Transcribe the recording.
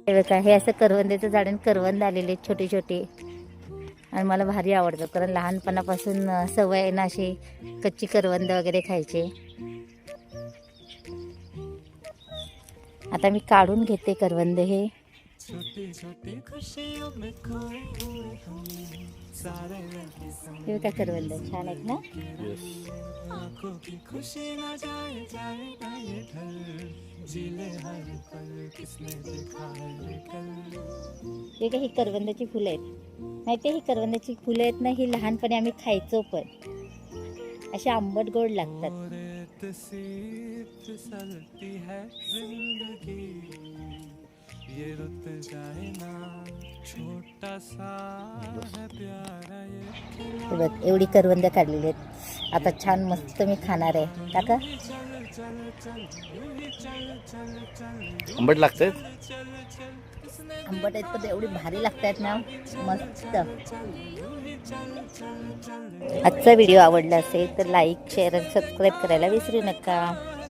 हे बघा, हे असं करवंदाचं झाड आणि करवंद आलेले छोटे छोटे, आणि मला भारी आवडतं कारण लहानपणापासून सवय आहे ना अशी कच्ची करवंद वगैरे खायचे. आता मी काढून घेते करवंद हे. हे बघा करवंद छान आहेत ना. हे काय, ही करवंदाची फुलं आहेत माहिती आहे. ही करवंदाची फुलं आहेत ना, ही लहानपणी आम्ही खायचो पण अशी आंबट गोड लागतात. हे बघ, एवढी करवंद काढलेली आहेत. आता छान मस्त मी खाणार आहे. काका आंबट लागतात. आंबट आहेत पण एवढी भारी लागतात ना, मस्त. आजचा व्हिडिओ आवडला असेल तर लाईक, शेअर आणि सबस्क्राईब करायला विसरू नका.